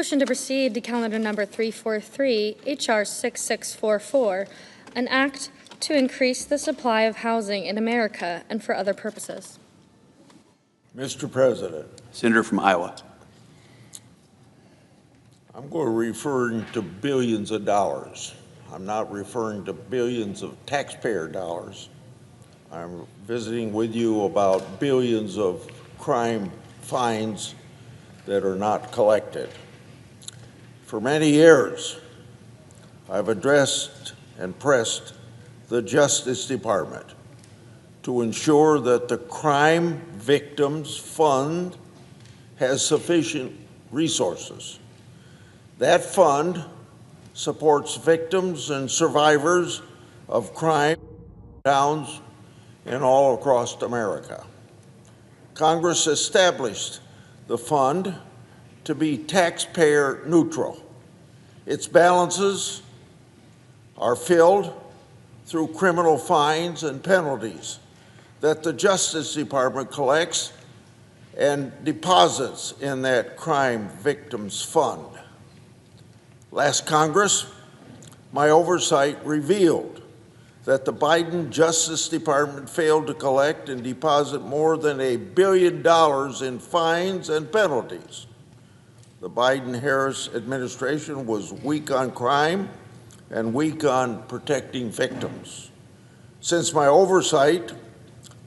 Motion to proceed to calendar number 343, H.R. 6644, an act to increase the supply of housing in America and for other purposes. Mr. President, Senator from Iowa. I'm going to refer to billions of dollars. I'm not referring to billions of taxpayer dollars. I'm visiting with you about billions of crime fines that are not collected. For many years, I've addressed and pressed the Justice Department to ensure that the Crime Victims Fund has sufficient resources. That fund supports victims and survivors of crime towns and all across America. Congress established the fund to be taxpayer neutral. Its balances are filled through criminal fines and penalties that the Justice Department collects and deposits in that Crime Victims Fund. Last Congress, my oversight revealed that the Biden Justice Department failed to collect and deposit more than $1 billion in fines and penalties. The Biden-Harris administration was weak on crime and weak on protecting victims. Since my oversight,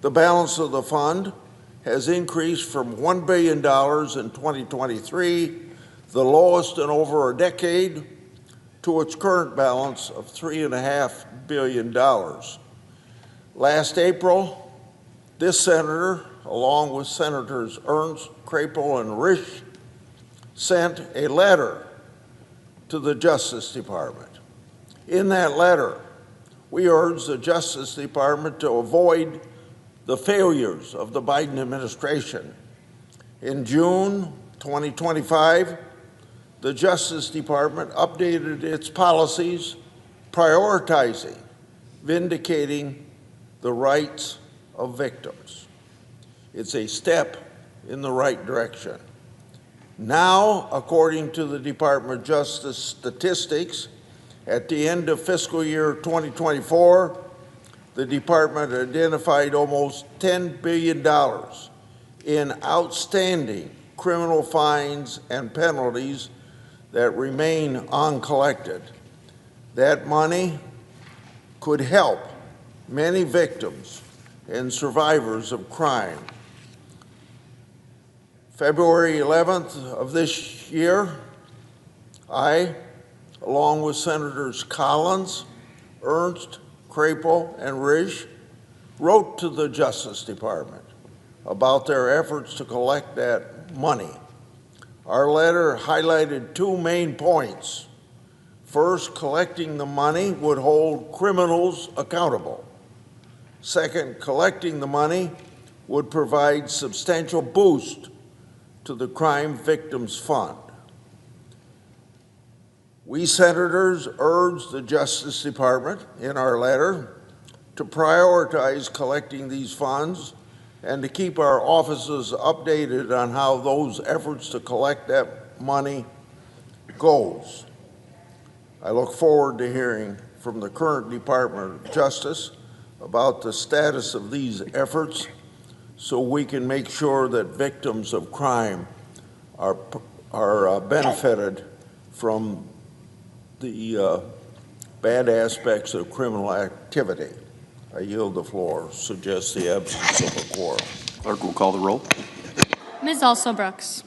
the balance of the fund has increased from $1 billion in 2023, the lowest in over a decade, to its current balance of $3.5 billion. Last April, this senator, along with Senators Ernst, Crapo, and Risch, sent a letter to the Justice Department. In that letter, we urged the Justice Department to avoid the failures of the Biden administration. In June 2025, the Justice Department updated its policies, prioritizing vindicating the rights of victims. It's a step in the right direction. Now, according to the Department of Justice statistics, at the end of fiscal year 2024, the department identified almost $10 billion in outstanding criminal fines and penalties that remain uncollected. That money could help many victims and survivors of crime. February 11th of this year, I, along with Senators Collins, Ernst, Crapo, and Risch, wrote to the Justice Department about their efforts to collect that money. Our letter highlighted two main points. First, collecting the money would hold criminals accountable. Second, collecting the money would provide substantial boost to the Crime Victims Fund. We senators urged the Justice Department in our letter to prioritize collecting these funds and to keep our offices updated on how those efforts to collect that money goes. I look forward to hearing from the current Department of Justice about the status of these efforts so we can make sure that victims of crime are benefited from the bad aspects of criminal activity. I yield the floor. Suggest the absence of a quorum. Clerk will call the roll. Ms. Also-Brooks.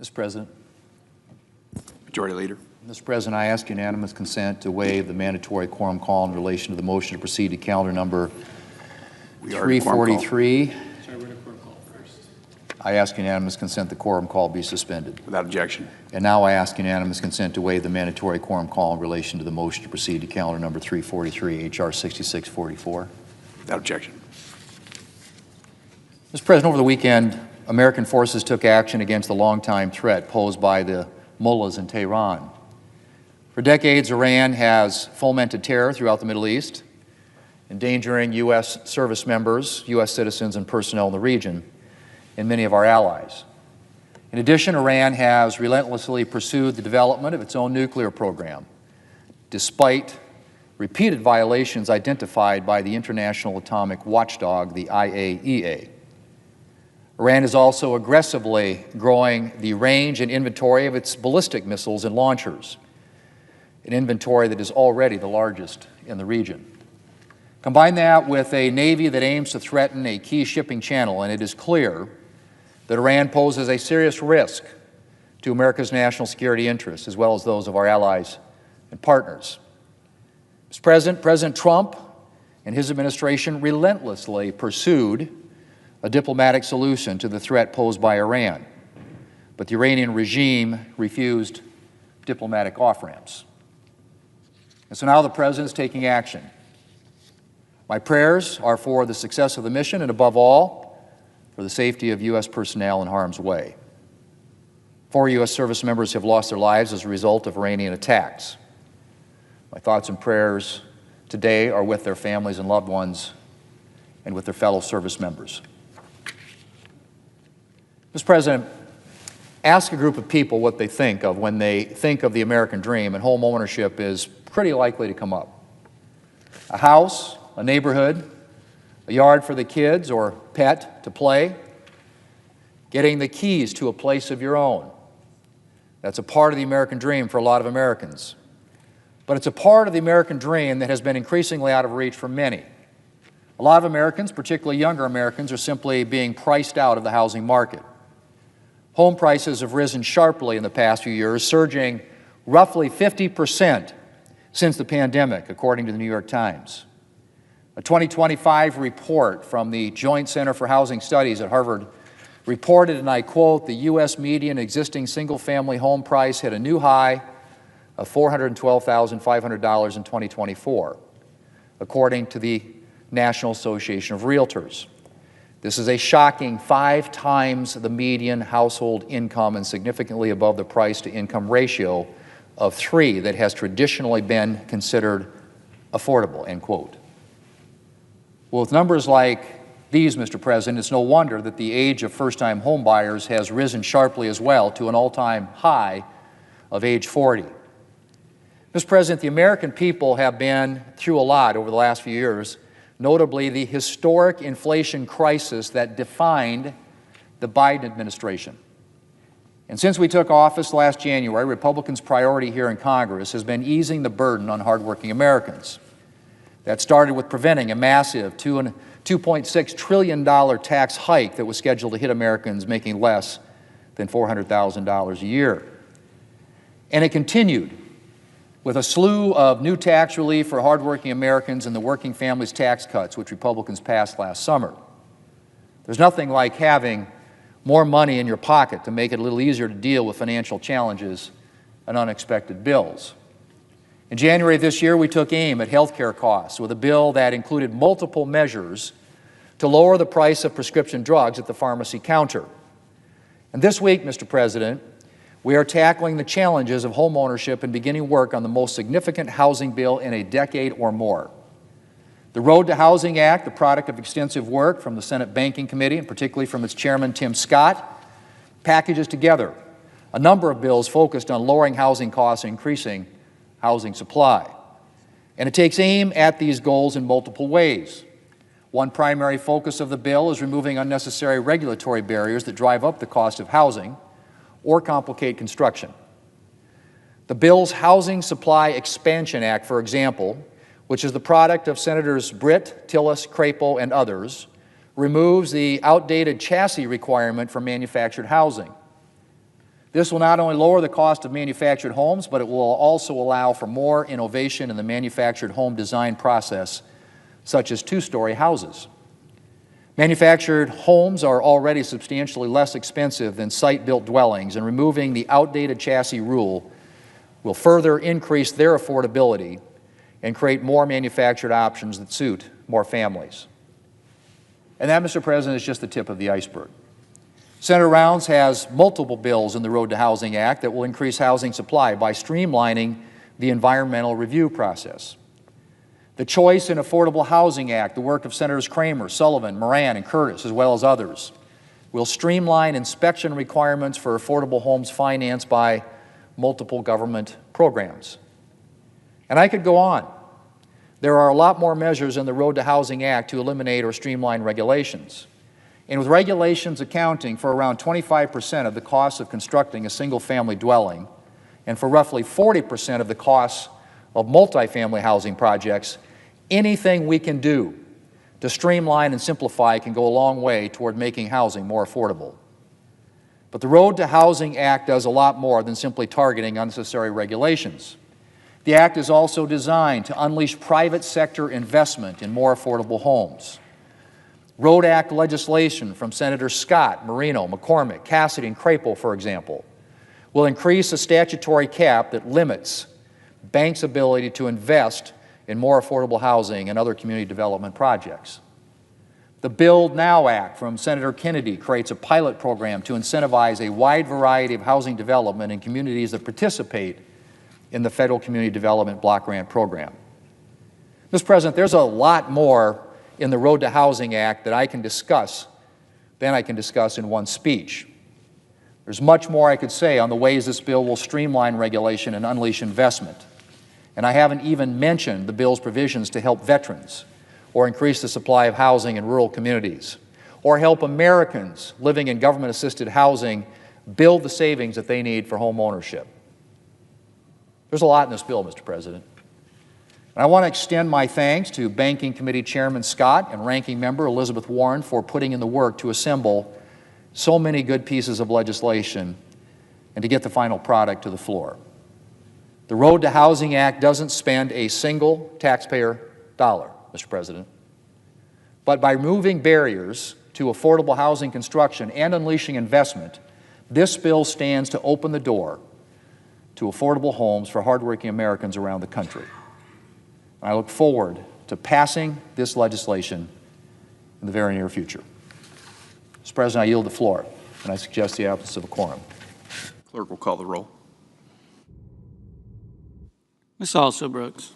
Mr. President. Majority Leader. Mr. President, I ask unanimous consent to waive the mandatory quorum call in relation to the motion to proceed to calendar number We are at quorum call. 343. I ask unanimous consent the quorum call be suspended. Without objection. And now I ask unanimous consent to waive the mandatory quorum call in relation to the motion to proceed to calendar number 343, H.R. 6644. Without objection. Mr. President, over the weekend, American forces took action against the longtime threat posed by the mullahs in Tehran. For decades, Iran has fomented terror throughout the Middle East, endangering U.S. service members, U.S. citizens, and personnel in the region, and many of our allies. In addition, Iran has relentlessly pursued the development of its own nuclear program, despite repeated violations identified by the international atomic watchdog, the IAEA. Iran is also aggressively growing the range and inventory of its ballistic missiles and launchers, an inventory that is already the largest in the region. Combine that with a Navy that aims to threaten a key shipping channel, and it is clear that Iran poses a serious risk to America's national security interests, as well as those of our allies and partners. Mr. President, President Trump and his administration relentlessly pursued a diplomatic solution to the threat posed by Iran, but the Iranian regime refused diplomatic off-ramps. And so now the President is taking action. My prayers are for the success of the mission and, above all, for the safety of U.S. personnel in harm's way. 4 U.S. service members have lost their lives as a result of Iranian attacks. My thoughts and prayers today are with their families and loved ones and with their fellow service members. Mr. President, ask a group of people what they think of when they think of the American dream, and home ownership is pretty likely to come up. A house, a neighborhood, a yard for the kids or pet to play, getting the keys to a place of your own. That's a part of the American dream for a lot of Americans. But it's a part of the American dream that has been increasingly out of reach for many. A lot of Americans, particularly younger Americans, are simply being priced out of the housing market. Home prices have risen sharply in the past few years, surging roughly 50% since the pandemic, according to the New York Times. A 2025 report from the Joint Center for Housing Studies at Harvard reported, and I quote, the U.S. median existing single-family home price hit a new high of $412,500 in 2024, according to the National Association of Realtors. This is a shocking 5 times the median household income and significantly above the price-to-income ratio of 3 that has traditionally been considered affordable, end quote. Well, with numbers like these, Mr. President, it's no wonder that the age of first-time home buyers has risen sharply as well to an all-time high of age 40. Mr. President, the American people have been through a lot over the last few years, notably the historic inflation crisis that defined the Biden administration. And since we took office last January, Republicans' priority here in Congress has been easing the burden on hardworking Americans. That started with preventing a massive $2.6 trillion tax hike that was scheduled to hit Americans making less than $400,000 a year. And it continued with a slew of new tax relief for hardworking Americans and the working families tax cuts, which Republicans passed last summer. There's nothing like having more money in your pocket to make it a little easier to deal with financial challenges and unexpected bills. In January of this year, we took aim at health care costs with a bill that included multiple measures to lower the price of prescription drugs at the pharmacy counter. And this week, Mr. President, we are tackling the challenges of home ownership and beginning work on the most significant housing bill in a decade or more. The Road to Housing Act, the product of extensive work from the Senate Banking Committee, and particularly from its chairman, Tim Scott, packages together a number of bills focused on lowering housing costs and increasing housing supply. And it takes aim at these goals in multiple ways. One primary focus of the bill is removing unnecessary regulatory barriers that drive up the cost of housing or complicate construction. The bill's Housing Supply Expansion Act, for example, which is the product of Senators Britt, Tillis, Crapo, and others, removes the outdated chassis requirement for manufactured housing. This will not only lower the cost of manufactured homes, but it will also allow for more innovation in the manufactured home design process, such as two-story houses. Manufactured homes are already substantially less expensive than site-built dwellings, and removing the outdated chassis rule will further increase their affordability and create more manufactured options that suit more families. And that, Mr. President, is just the tip of the iceberg. Senator Rounds has multiple bills in the Road to Housing Act that will increase housing supply by streamlining the environmental review process. The Choice and Affordable Housing Act, the work of Senators Kramer, Sullivan, Moran, and Curtis, as well as others, will streamline inspection requirements for affordable homes financed by multiple government programs. And I could go on. There are a lot more measures in the Road to Housing Act to eliminate or streamline regulations. And with regulations accounting for around 25% of the cost of constructing a single-family dwelling, and for roughly 40% of the costs of multifamily housing projects, anything we can do to streamline and simplify can go a long way toward making housing more affordable. But the Road to Housing Act does a lot more than simply targeting unnecessary regulations. The Act is also designed to unleash private sector investment in more affordable homes. Road Act legislation from Senators Scott, Marino, McCormick, Cassidy, and Crapo, for example, will increase a statutory cap that limits banks' ability to invest in more affordable housing and other community development projects. The Build Now Act from Senator Kennedy creates a pilot program to incentivize a wide variety of housing development in communities that participate in the Federal Community Development Block Grant Program. Mr. President, there's a lot more in the Road to Housing Act that I can discuss in one speech. There's much more I could say on the ways this bill will streamline regulation and unleash investment. And I haven't even mentioned the bill's provisions to help veterans, or increase the supply of housing in rural communities, or help Americans living in government-assisted housing build the savings that they need for home ownership. There's a lot in this bill, Mr. President. And I want to extend my thanks to Banking Committee Chairman Scott and Ranking Member Elizabeth Warren for putting in the work to assemble so many good pieces of legislation and to get the final product to the floor. The Road to Housing Act doesn't spend a single taxpayer dollar, Mr. President. But by removing barriers to affordable housing construction and unleashing investment, this bill stands to open the door to affordable homes for hardworking Americans around the country. I look forward to passing this legislation in the very near future. Mr. President, I yield the floor, and I suggest the absence of a quorum. Clerk will call the roll. Ms. Alsobrooks.